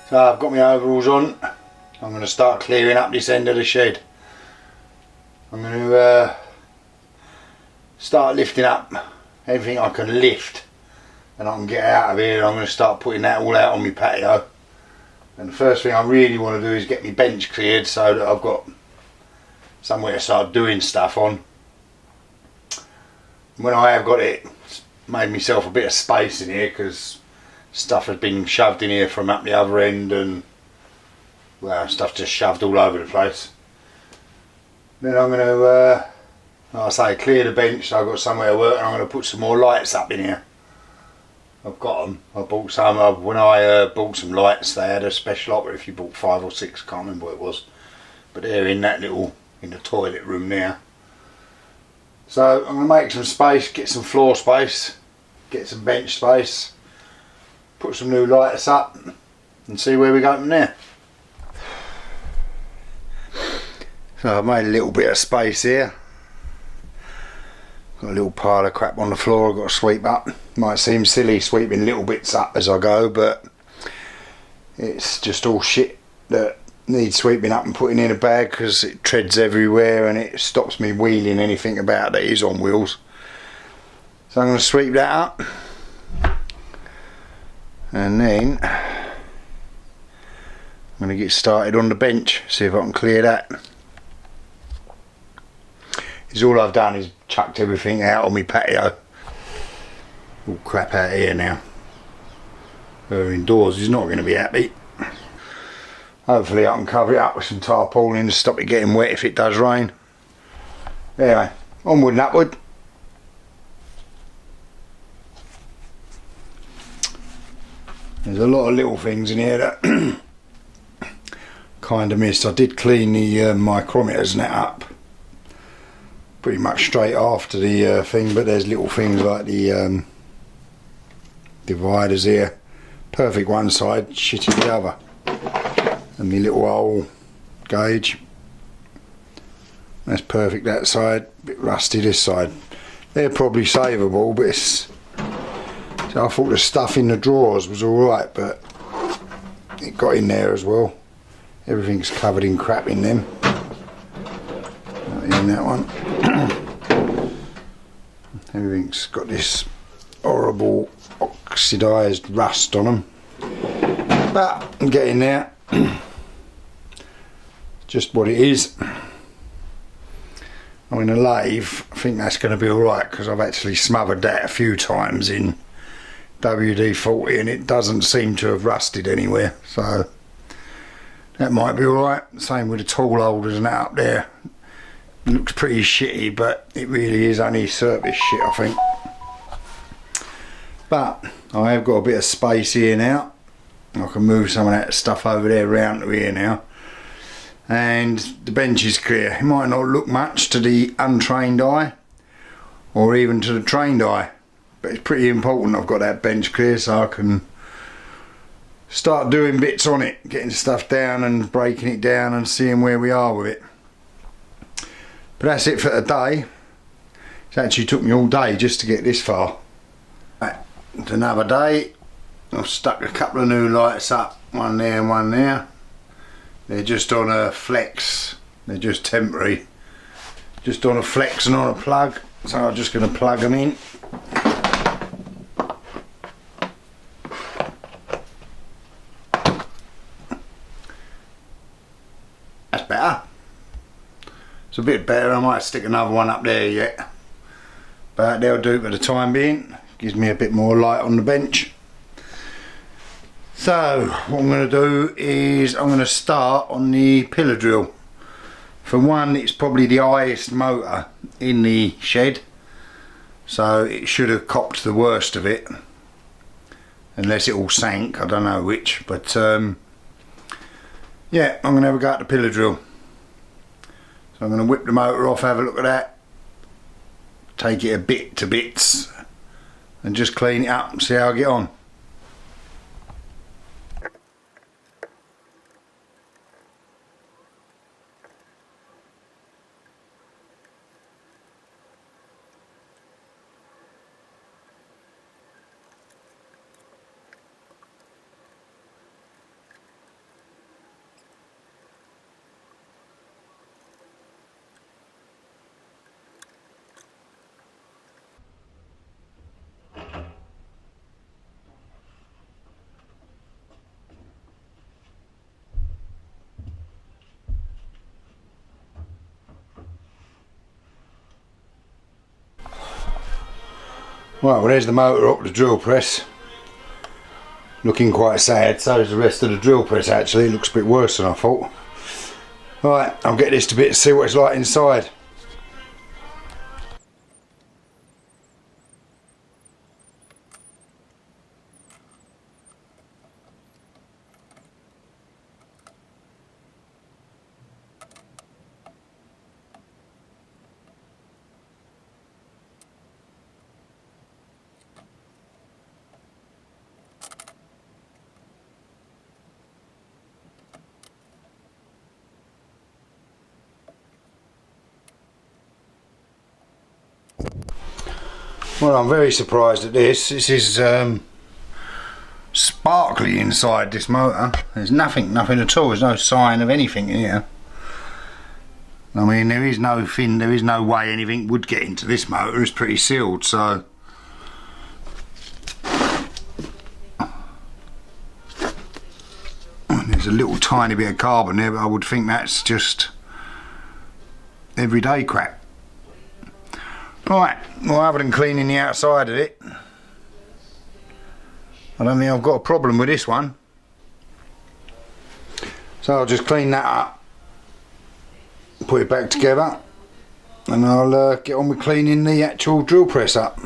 So I've got my overalls on. I'm going to start clearing up this end of the shed. I'm going to start lifting up everything I can lift and I can get out of here. I'm going to start putting that all out on my patio. And the first thing I really want to do is get my bench cleared so that I've got somewhere to start doing stuff on. When I have got it, it's made myself a bit of space in here because stuff has been shoved in here from up the other end and well, stuff just shoved all over the place. Then I'm going to, like I say, clear the bench so I've got somewhere to work, and I'm going to put some more lights up in here. I've got them. I bought some. When I bought some lights, they had a special offer if you bought 5 or 6, can't remember what it was. But they're in that little, in the toilet room there. So I'm going to make some space, get some floor space, get some bench space, put some new lights up and see where we go from there. So I've made a little bit of space here. Got a little pile of crap on the floor I've got to sweep up. Might seem silly sweeping little bits up as I go, but it's just all shit that needs sweeping up and putting in a bag because it treads everywhere and it stops me wheeling anything about that is on wheels. So I'm going to sweep that up. And then I'm going to get started on the bench, see if I can clear that. Because all I've done is chucked everything out on my patio. All crap out here now. Her indoors is not going to be happy. Hopefully I can cover it up with some tarpaulin to stop it getting wet if it does rain. Anyway, onward and upward. There's a lot of little things in here that kind of missed. I did clean the micrometers net up pretty much straight after the thing, but there's little things like the dividers here. Perfect one side, shitty the other. And my little hole gauge. That's perfect that side, bit rusty this side. They're probably savable, but it's... So I thought the stuff in the drawers was alright, but it got in there as well. Everything's covered in crap in them. Not in that one. Everything's got this horrible oxidised rust on them. But I'm getting there. Just what it is. I mean, a lathe, I think that's going to be alright because I've actually smothered that a few times in WD-40 and it doesn't seem to have rusted anywhere, so that might be alright. Same with the tool holders and that up there. It looks pretty shitty, but it really is only surface shit, I think. But I have got a bit of space here now. I can move some of that stuff over there round to here now. And the bench is clear. It might not look much to the untrained eye or even to the trained eye, but it's pretty important I've got that bench clear so I can start doing bits on it, getting stuff down and breaking it down and seeing where we are with it. But that's it for today. It actually took me all day just to get this far. Right, it's another day. I've stuck a couple of new lights up, one there and one there. They're just on a flex, they're just temporary. Just on a flex and on a plug, so I'm just going to plug them in. That's better. It's a bit better. I might stick another one up there yet, but they'll do for the time being. Gives me a bit more light on the bench. So what I'm going to do is I'm going to start on the pillar drill. For one, it's probably the highest motor in the shed, so it should have copped the worst of it, unless it all sank. I don't know which, but yeah, I'm going to have a go at the pillar drill. So I'm going to whip the motor off, have a look at that, take it a bit to bits and just clean it up and see how I get on. Right, well there's the motor up the drill press. Looking quite sad, so is the rest of the drill press actually. It looks a bit worse than I thought. Right, I'll get this to bit to see what it's like inside. Well, I'm very surprised at this. This is sparkly inside this motor. There's nothing at all. There's no sign of anything in here. I mean, there is no way anything would get into this motor. It's pretty sealed, so. There's a little tiny bit of carbon there, but I would think that's just everyday crap. Right, well, other than cleaning the outside of it, I don't think I've got a problem with this one. So I'll just clean that up, put it back together, and I'll get on with cleaning the actual drill press up.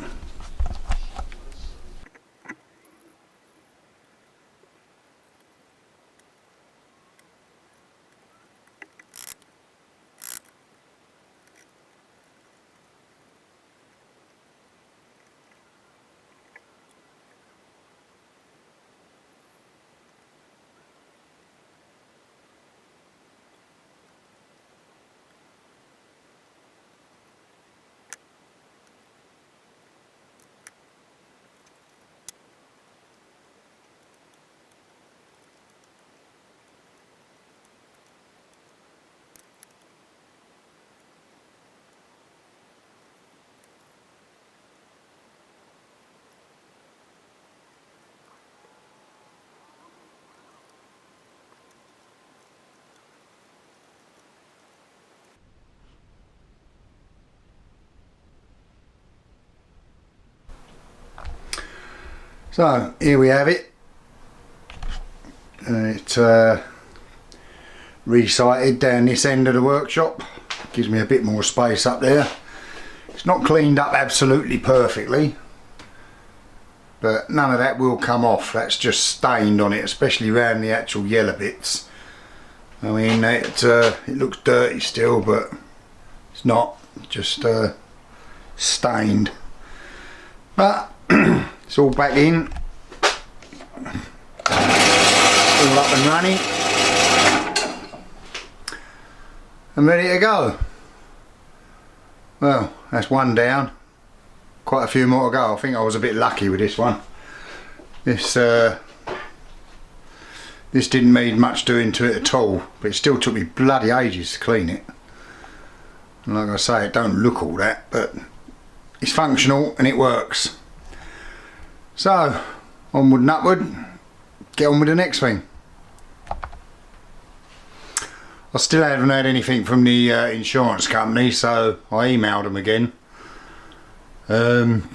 So here we have it. It's resighted down this end of the workshop. Gives me a bit more space up there. It's not cleaned up absolutely perfectly, but none of that will come off. That's just stained on it, especially around the actual yellow bits. I mean, it looks dirty still, but it's not. Just stained. But it's all back in, all up and running, and ready to go. Well, that's one down. Quite a few more to go. I think I was a bit lucky with this one. This didn't need much doing to it at all, but it still took me bloody ages to clean it. And like I say, it don't look all that, but it's functional and it works. So, onward and upward, get on with the next thing. I still haven't had anything from the insurance company, so I emailed them again. And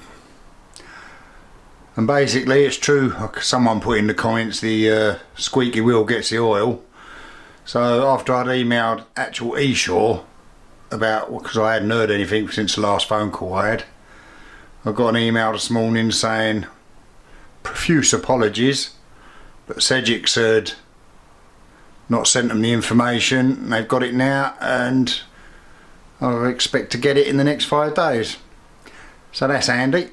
basically it's true, someone put in the comments the squeaky wheel gets the oil. So after I'd emailed actual eShore about, because I hadn't heard anything since the last phone call I had, I got an email this morning saying profuse apologies, but Segics had not sent them the information. They've got it now, and I expect to get it in the next 5 days. So that's handy.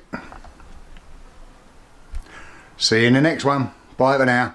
See you in the next one. Bye for now.